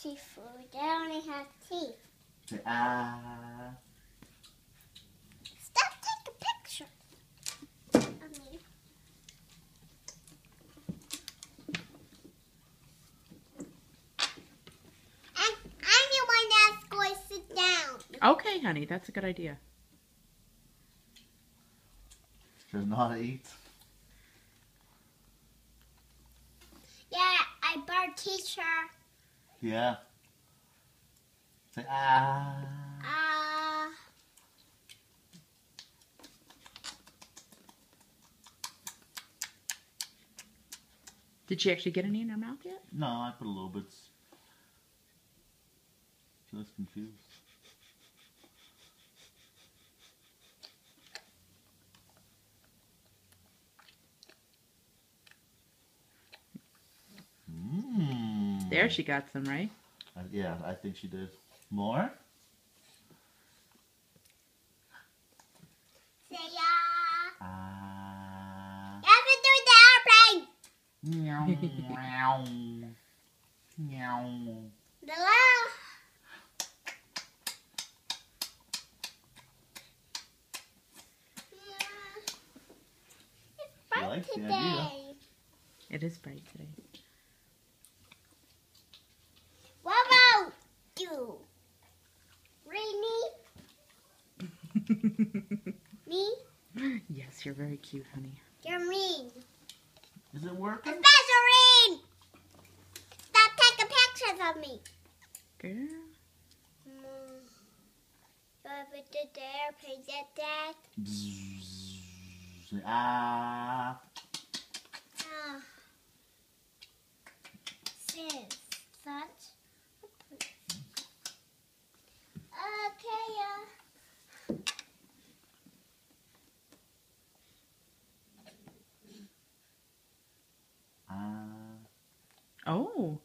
healthy food. They only have teeth. Say ah. Stop taking pictures of me. And I'm the one that's going to sit down. Okay, honey, that's a good idea. She doesn't know how to eat. Yeah, I brought teacher. Yeah. Say ah. Did she actually get any in her mouth yet? No, I put a little bit. She looks confused. Mmm. There, she got some, right? Yeah, I think she did. More? Say yeah. Ah. You have to do the airplane. Meow. Meow. Meow. The love. It's bright likes the today. idea. It is bright today. What about you? Rainy? Me? Yes, you're very cute, honey. You're mean. Is it working? Especially! Stop taking pictures of me. Girl. You ever did the airplane like that? Say ah. Sis, such. Okay, Ah. Oh.